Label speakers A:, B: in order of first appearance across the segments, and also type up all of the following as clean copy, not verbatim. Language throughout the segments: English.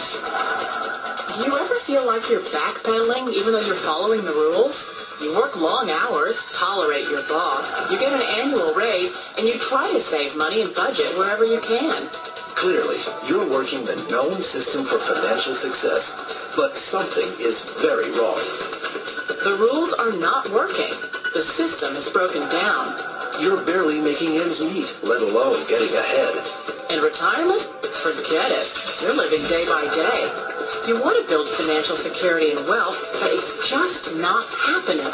A: Do you ever feel like you're backpedaling even though you're following the rules? You work long hours, tolerate your boss, you get an annual raise, and you try to save money and budget wherever you can.
B: Clearly, you're working the known system for financial success, but something is very wrong.
A: The rules are not working. The system is broken down.
B: You're barely making ends meet, let alone getting ahead.
A: And retirement? Forget it. You're living day by day. You want to build financial security and wealth, but it's just not happening.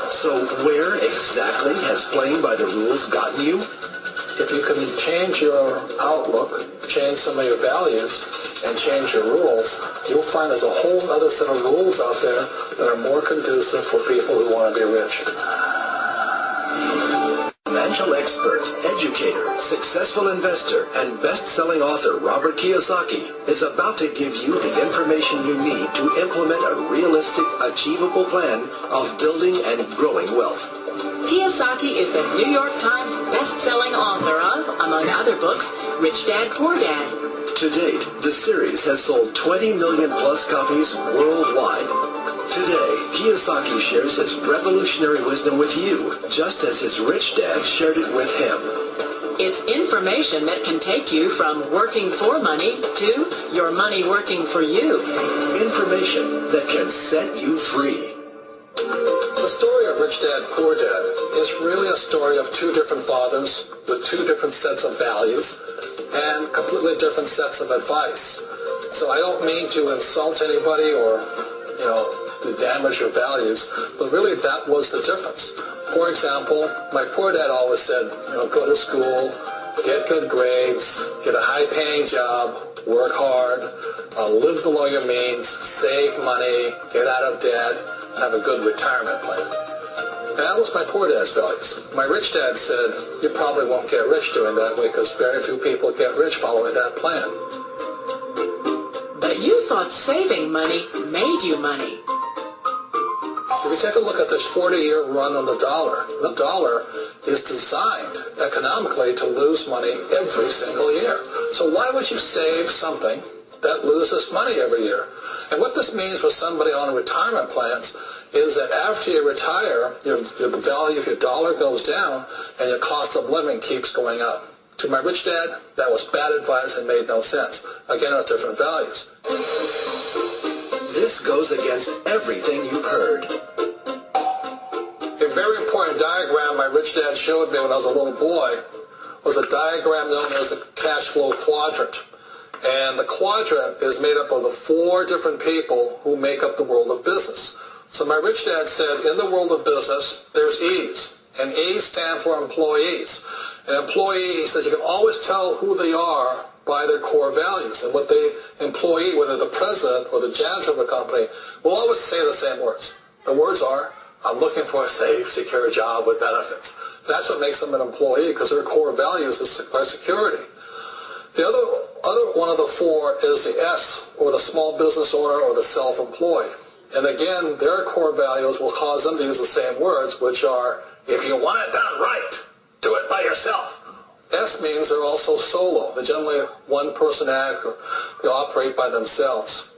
B: So where exactly has playing by the rules gotten you?
C: If you can change your outlook, change some of your values, and change your rules, you'll find there's a whole other set of rules out there that are more conducive for people who want to be rich.
B: Financial expert, educator, successful investor, and best-selling author Robert Kiyosaki is about to give you the information you need to implement a realistic, achievable plan of building and growing wealth.
A: Kiyosaki is the New York Times best-selling author of, among other books, Rich Dad, Poor Dad.
B: To date, the series has sold 20 million plus copies worldwide. Today, Kiyosaki shares his revolutionary wisdom with you, just as his rich dad shared it with him.
A: It's information that can take you from working for money to your money working for you.
B: Information that can set you free.
C: The story of Rich Dad, Poor Dad is really a story of two different fathers with two different sets of values and completely different sets of advice. So I don't mean to insult anybody or, to damage your values, but really that was the difference. For example, my poor dad always said, go to school, get good grades, get a high-paying job, work hard, live below your means, save money, get out of debt, have a good retirement plan. That was my poor dad's values. My rich dad said, you probably won't get rich doing that way because very few people get rich following that plan.
A: But you thought saving money made you money.
C: If you take a look at this 40-year run on the dollar is designed economically to lose money every single year. So why would you save something that loses money every year? And what this means for somebody on retirement plans is that after you retire, the value of your dollar goes down and your cost of living keeps going up. To my rich dad, that was bad advice and made no sense. Again, it's different values.
B: This goes against everything you've heard.
C: A very important diagram my rich dad showed me when I was a little boy was a diagram known as a cash flow quadrant. And the quadrant is made up of the four different people who make up the world of business. So my rich dad said, in the world of business, there's E's. And E's stand for employees. An employee, he says, you can always tell who they are by their core values. And what the employee, whether the president or the janitor of the company, will always say the same words. The words are, I'm looking for a safe, secure job with benefits. That's what makes them an employee, because their core values are security. The other one of the four is the S, or the small business owner or the self-employed. And again, their core values will cause them to use the same words, which are, if you want it done right, do it by yourself. S means they're also solo. They're generally one-person act or they operate by themselves.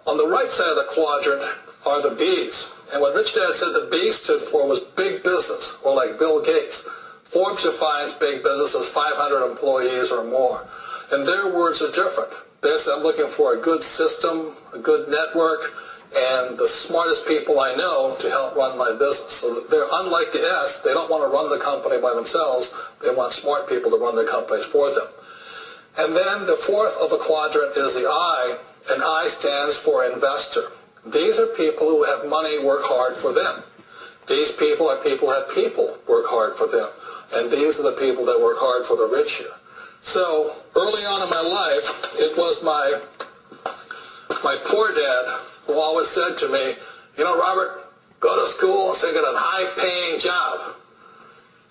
C: On the right side of the quadrant are the B's. And what Rich Dad said the B stood for was big business, or like Bill Gates. Forbes defines big business as 500 employees or more. And their words are different. They say, I'm looking for a good system, a good network, and the smartest people I know to help run my business. So they're unlike the S. They don't want to run the company by themselves. They want smart people to run their companies for them. And then the fourth of the quadrant is the I, and I stands for investor. These are people who have money work hard for them. These people are people who have people work hard for them. And these are the people that work hard for the rich here. So early on in my life, it was my poor dad who always said to me, Robert, go to school and get a high-paying job.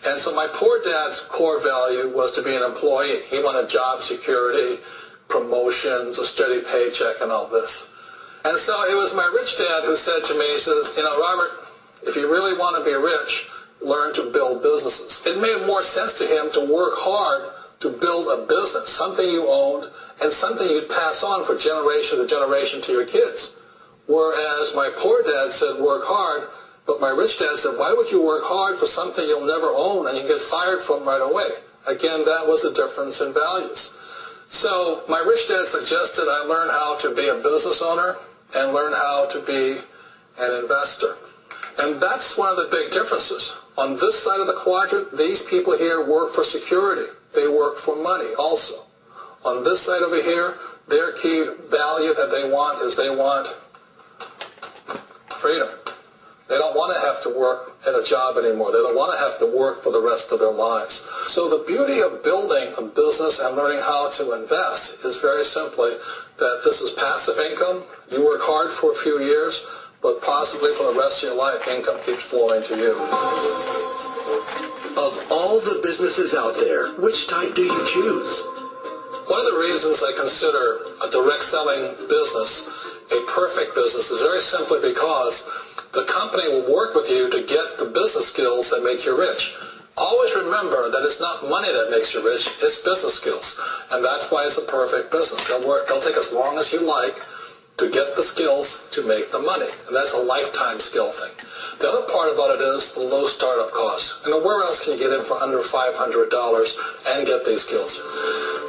C: And so my poor dad's core value was to be an employee. He wanted job security, promotions, a steady paycheck, and all this. And so it was my rich dad who said to me, he says, Robert, if you really want to be rich, learn to build businesses. It made more sense to him to work hard to build a business, something you owned and something you'd pass on for generation to generation to your kids. Whereas my poor dad said, work hard, but my rich dad said, why would you work hard for something you'll never own and you get fired from right away? Again, that was the difference in values. So my rich dad suggested I learn how to be a business owner and learn how to be an investor. And that's one of the big differences. On this side of the quadrant, these people here work for security. They work for money also. On this side over here, their key value that they want is they want freedom. They don't want to have to work at a job anymore. They don't want to have to work for the rest of their lives. So the beauty of building a business and learning how to invest is very simply that this is passive income. You work hard for a few years, but possibly for the rest of your life, income keeps flowing to you.
B: Of all the businesses out there, which type do you choose?
C: One of the reasons I consider a direct selling business a perfect business is very simply because the company will work with you to get the business skills that make you rich. Always remember that it's not money that makes you rich, it's business skills. And that's why it's a perfect business. They'll take as long as you like to get the skills to make the money. And that's a lifetime skill thing. The other part about it is the low startup cost. You know, where else can you get in for under $500 and get these skills?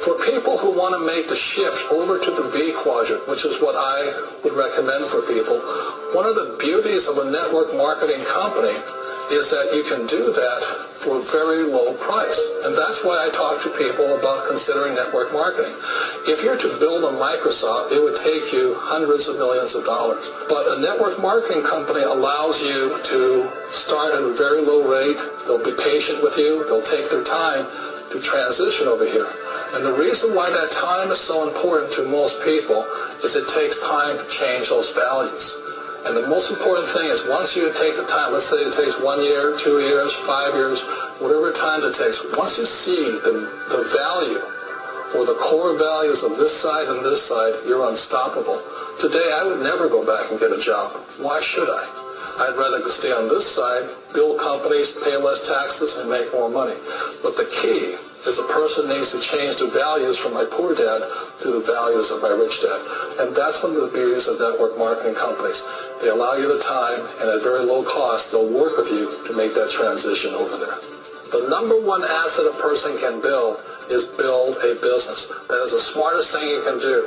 C: For people who want to make the shift over to the B quadrant, which is what I would recommend for people, one of the beauties of a network marketing company is that you can do that for a very low price. And that's why I talk to people about considering network marketing. If you're to build a Microsoft, it would take you hundreds of millions of dollars. But a network marketing company allows you to start at a very low rate. They'll be patient with you. They'll take their time to transition over here. And the reason why that time is so important to most people is it takes time to change those values. And the most important thing is once you take the time, let's say it takes 1 year, 2 years, 5 years, whatever time it takes, once you see the value or the core values of this side and this side, you're unstoppable. Today, I would never go back and get a job. Why should I? I'd rather stay on this side, build companies, pay less taxes, and make more money. But the key is a person needs to change the values from my poor dad to the values of my rich dad. And that's one of the beauties of network marketing companies. They allow you the time, and at very low cost, they'll work with you to make that transition over there. The number one asset a person can build is build a business. That is the smartest thing you can do.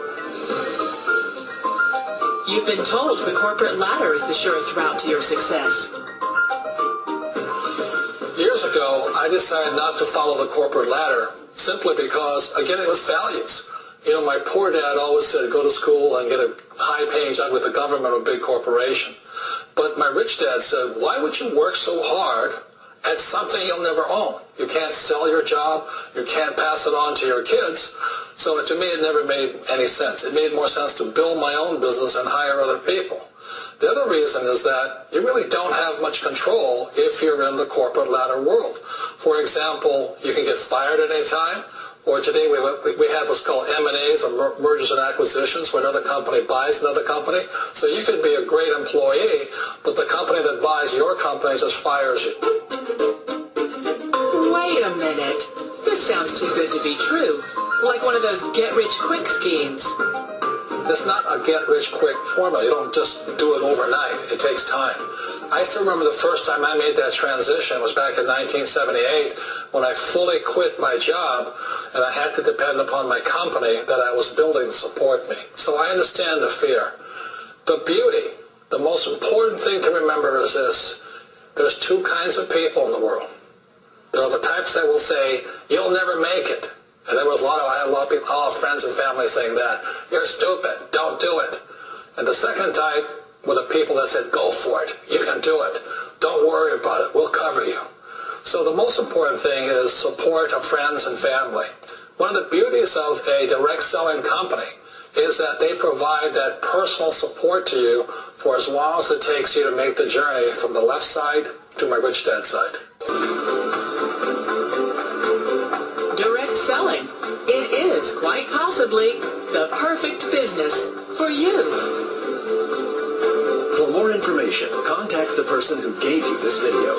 A: You've been told the corporate ladder is the surest route to your success.
C: Years ago, I decided not to follow the corporate ladder simply because, again, it was values. You know, my poor dad always said, go to school and get a high-paying job with the government or a big corporation. But my rich dad said, why would you work so hard at something you'll never own? You can't sell your job. You can't pass it on to your kids. So to me, it never made any sense. It made more sense to build my own business and hire other people. The other reason is that you really don't have much control if you're in the corporate ladder world. For example, you can get fired at any time, or today we have what's called M&As, or mergers and acquisitions, where another company buys another company. So you could be a great employee, but the company that buys your company just fires you.
A: Wait a minute. This sounds too good to be true. Like one of those get-rich-quick schemes.
C: It's not a get-rich-quick formula. You don't just do it overnight. It takes time. I still remember the first time I made that transition was back in 1978 when I fully quit my job and I had to depend upon my company that I was building to support me. So I understand the fear. The beauty, the most important thing to remember is this. There's two kinds of people in the world. There are the types that will say, you'll never make it. And I had a lot of people, all friends and family saying that. You're stupid. Don't do it. And the second type were the people that said, go for it. You can do it. Don't worry about it. We'll cover you. So the most important thing is support of friends and family. One of the beauties of a direct selling company is that they provide that personal support to you for as long as it takes you to make the journey from the left side to my rich dad side.
A: Direct selling. It is quite possibly the perfect business for you.
B: For more information, contact the person who gave you this video.